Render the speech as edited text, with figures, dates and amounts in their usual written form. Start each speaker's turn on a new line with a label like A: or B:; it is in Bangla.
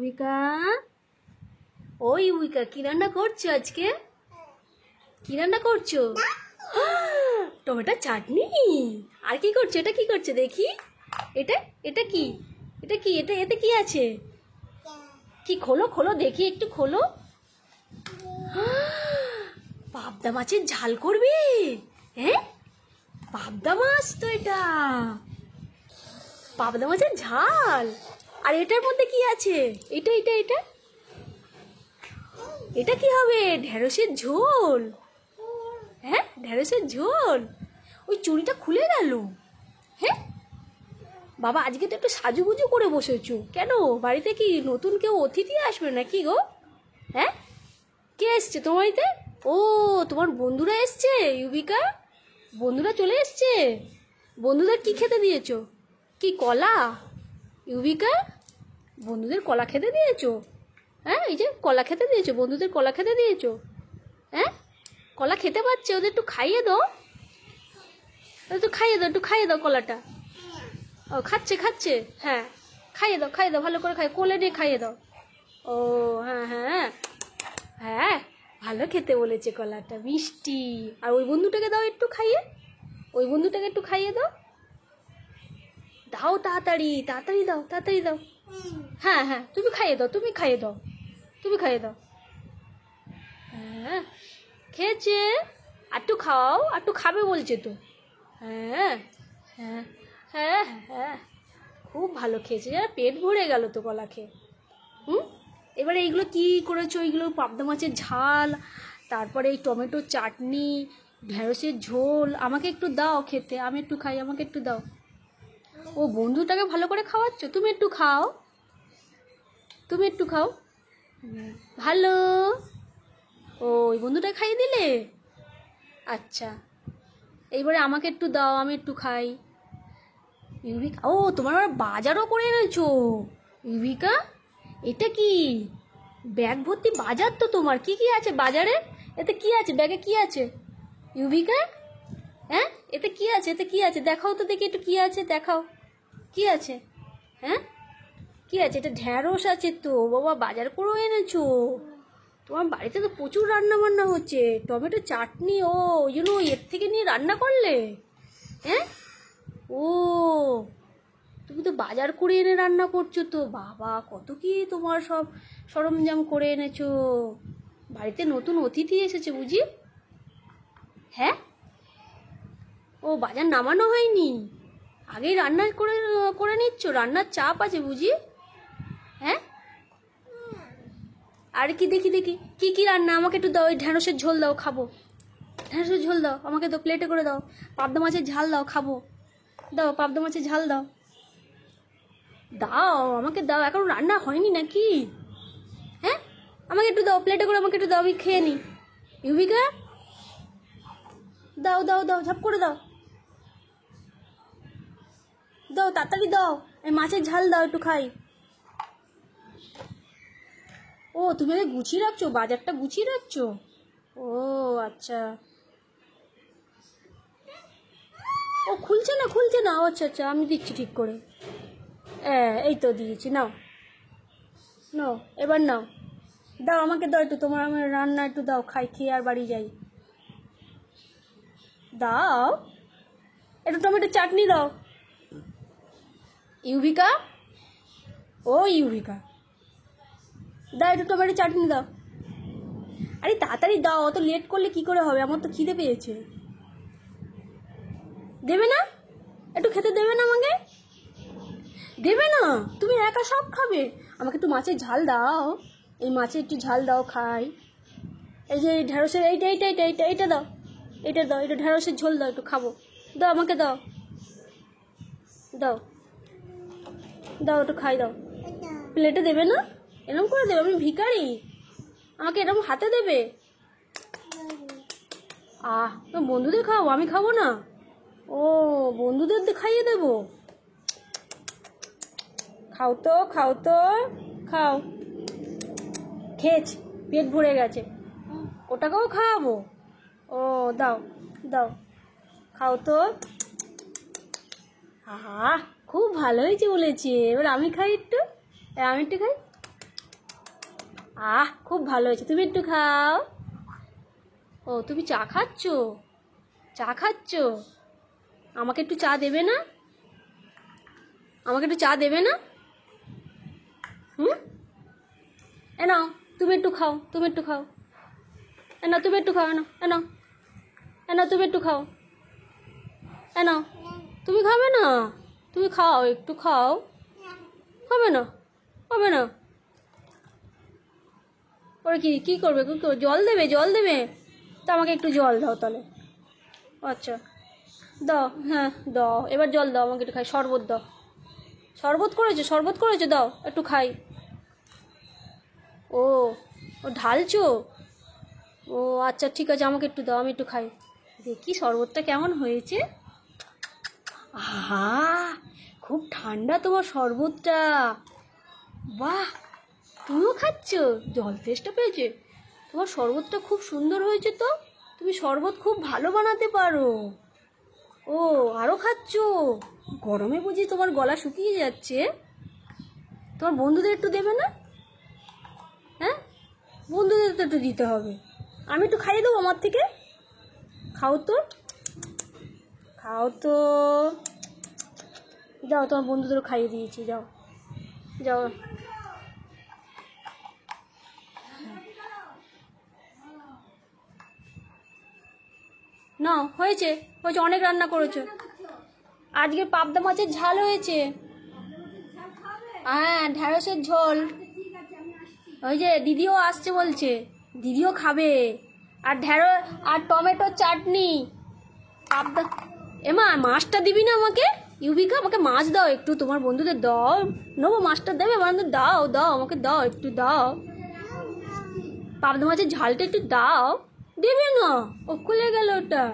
A: ইউবিকা, ও ইউবিকা, কি রান্না করছো আজকে? কি রান্না করছো? টমেটো চাটনি। আর কি করছো? এটা কি করছো দেখি? এটা এটা কি? এটা কি? এতে কি আছে? কি? খোলো খোলো দেখি, একটু খোলো। পাবদা মাছের ঝাল করবি? হ্যাঁ, পাবদা মাছ তো এটা, পাবদা মাছের ঝাল। আর এটার মধ্যে কি আছে? এটা এটা এটা এটা কি হবে? ঢেঁড়সের ঝোল। হ্যাঁ, ঢেঁড়সের ঝোল। ওই চুড়িটা খুলে গেল। হ্যাঁ বাবা, আজকে তো একটু সাজুগুজু করে বসেছো কেন? বাড়িতে কি নতুন কেউ অতিথি আসবে নাকি গো? হ্যাঁ, কে এসছে তোমার বাড়িতে? ও, তোমার বন্ধুরা এসছে ইউবিকা, বন্ধুরা চলে এসছে। বন্ধুদের কি খেতে দিয়েছো? কি কলা ইউবিকা? বন্ধুদের কলা খেতে দিয়েছো? হ্যাঁ, এই যে কলা খেতে দিয়েছো, বন্ধুদের কলা খেতে দিয়েছো। হ্যাঁ, কলা খেতে পারছে, ওদের একটু খাইয়ে দাও, একটু খাইয়ে দাও, একটু খাইয়ে দাও কলাটা। ও খাচ্ছে খাচ্ছে, হ্যাঁ খাইয়ে দাও, খাইয়ে দাও, ভালো করে খাই, কোলে নিয়ে খাইয়ে দাও। ও হ্যাঁ হ্যাঁ হ্যাঁ, ভালো খেতে বলেছে, কলাটা মিষ্টি। আর ওই বন্ধুটাকে দাও একটু খাইয়ে, ওই বন্ধুটাকে একটু খাইয়ে দাও, দাও তাড়াতাড়ি, তাড়াতাড়ি দাও, তাড়াতাড়ি দাও। হ্যাঁ হ্যাঁ, তুমি খাইয়ে দাও, তুমি খাইয়ে দাও, তুমি খাইয়ে দাও। হ্যাঁ খেয়েছে, একটু খাও, একটু খাবে বলছে তো। হ্যাঁ হ্যাঁ হ্যাঁ হ্যাঁ, খুব ভালো খেয়েছে, পেট ভরে গেল তো কলা খেয়ে। এবারে এইগুলো কি করেছো? এইগুলো পাবদা মাছের ঝাল, তারপরে এই টমেটো চাটনি, ঢেঁড়সের ঝোল। আমাকে একটু দাও খেতে, আমি একটু খাই, আমাকে একটু দাও। ও বন্ধুটাকে ভালো করে খাওয়াচ্ছ, তুমি একটু খাও, তুমি একটু খাও। ভালো। ও ওই বন্ধুটাকে খাইয়ে দিলে? আচ্ছা, এইবারে আমাকে একটু দাও, আমি একটু খাই। ইউবিকা, ও তোমার আবার বাজারও করে এনেছো ইউবিকা। এটা কি? ব্যাগ ভর্তি বাজার তো তোমার। কি কি আছে বাজারে? এতে কি আছে? ব্যাগে কি আছে ইউবিকা? হ্যাঁ, এতে কি আছে? এতে কি আছে দেখাও তো দেখি, একটু কি আছে দেখাও, কি আছে? হ্যাঁ, কি আছে? এটা ঢ্যাঁড়স আছে তো বাবা, বাজার করেও এনেছো। তোমার বাড়িতে তো প্রচুর রান্না বান্না হচ্ছে, টমেটো চাটনি, ও ওই জন্য এর থেকে নিয়ে রান্না করলে? হ্যাঁ, ও তুমি তো বাজার করে এনে রান্না করছো তো। বাবা, কত কি তোমার সব সরঞ্জাম করে এনেছো। বাড়িতে নতুন অতিথি এসেছে বুঝি? হ্যাঁ, ও বাজার নামানো হয়নি, আগেই রান্না করে করে নিচ্ছ, রান্নার চাপ আছে বুঝি? হ্যাঁ, আর কি দেখি দেখি, কি কি রান্না? আমাকে একটু দাও, ওই ঢেঁড়সের ঝোল দাও, খাবো। ঢেঁড়সের ঝোল দাও আমাকে, দাও প্লেটে করে দাও। পাবদা মাছের ঝাল দাও, খাবো। দাও পাবদা মাছের ঝাল দাও, দাও আমাকে দাও, এখন রান্না হয়নি নাকি? হ্যাঁ, আমাকে একটু দাও, প্লেটে করে আমাকে একটু দাও, আমি খেয়ে নিই। ইউবিকা, দাও দাও দাও, ঝাপ করে দাও, দাও তাড়াতাড়ি দাও, এই মাছের ঝাল দাও, একটু খাই। ও তুমি আগে গুছিয়ে রাখছো, বাজারটা গুছিয়ে রাখছো? ও আচ্ছা, ও খুলছে না, খুলছে না, আচ্ছা আচ্ছা, আমি দিচ্ছি ঠিক করে। এই তো দিয়েছি, নাও নাও, এবার নাও, দাও আমাকে দাও একটু, তোমার আমার রান্না একটু দাও, খাই, খেয়ে আর বাড়ি যাই। দাও একটু টমেটো চাটনি দাও ইউবিকা, ও ইউবিকা, দাও একটু টমেটো চাটনি দাও। আরে তাড়াতাড়ি দাও, অত লেট করলে কি করে হবে, আমার তো খিদে পেয়েছে। দেবে না? একটু খেতে দেবে না আমাকে? দেবে না? তুমি একা সব খাবে? আমাকে একটু মাছের ঝাল দাও, এই মাছের একটু ঝাল দাও, খাই। এই যে ঢেঁড়সের এইটা এইটা এইটা এইটা এইটা দাও, এটা দাও, এটা ঢেঁড়সের ঝোল দাও, একটু খাবো। দাও আমাকে দাও, দাও দাও, একটু খাই দাও। প্লেটে দেবে না? এরকম করে দেবে? আমি ভিখারি, আমাকে এরকম হাতে দেবে? তো বন্ধুদের খাও, আমি খাবো না? ও বন্ধুদের খাইয়ে দেবো? খাও তো, খাও তো, খাও। খেয়েছি, পেট ভরে গেছে, ওটাকেও খাওয়াবো? ও দাও দাও, খাও তো। আহা, খুব ভালো হয়েছে বলেছে, এবার আমি খাই একটু, আমি একটু খাই। খুব ভালো হয়েছে, তুমি একটু খাও। ও তুমি চা খাচ্ছ, চা খাচ্ছ? আমাকে একটু চা দেবে না? আমাকে একটু চা দেবে না? এ নাও তুমি একটু খাও, তুমি একটু খাও। এ নাও তুমি একটু খাও, এ নাও, এ নাও, এ নাও তুমি একটু খাও। এ নাও, তুমি খাবে না? তুমি খাও, একটু খাও। হবে না, হবে না। ওরা কি করবে? জল দেবে, জল দেবে? তো আমাকে একটু জল দাও তাহলে। আচ্ছা দাও, হ্যাঁ দাও, এবার জল দাও আমাকে একটু খাই। শরবত দাও, শরবত করেছো, শরবত করেছো, দাও একটু খাই। ও ও ঢালছো? ও আচ্ছা ঠিক আছে, আমাকে একটু দাও, আমি একটু খাই। দেখি শরবতটা কেমন হয়েছে। আহা, খুব ঠান্ডা তোমার শরবতটা। বাহ, তুমিও খাচ্ছ? জল তেষ্টা পেয়েছে? তোমার শরবতটা খুব সুন্দর হয়েছে তো। তুমি শরবত খুব ভালো বানাতে পারো। ও আরও খাচ্ছ? গরমে বুঝি তোমার গলা শুকিয়ে যাচ্ছে? তোমার বন্ধুদের একটু দেবে না? হ্যাঁ, বন্ধুদের তো একটু দিতে হবে। আমি একটু খাইয়ে দেবো আমার থেকে। খাও তো, খাও তো। যাও, তোমার বন্ধুদেরও খাইয়ে দিয়েছি, যাও যাও। না হয়েছে, হয়েছে, অনেক রান্না করেছো। আজকে পাবদা মাছের ঝাল হয়েছে। হ্যাঁ, ঢ্যাঁড়সের ঝোল। ওই যে দিদিও আসছে বলছে, দিদিও খাবে। আর ঢ্যাঁড়স আর টমেটোর চাটনি। পাবদা। এমা মাছটা দিবি না আমাকে? ইউবিকা, আমাকে মাছ দাও একটু, তোমার বন্ধুদের দাও। নেবো, মাছটা দেবে আমার? দাও দাও, আমাকে দাও, একটু দাও। পাবদা মাছের ঝালটা একটু দাও। দেবে না? ও খুলে গেল ওটা।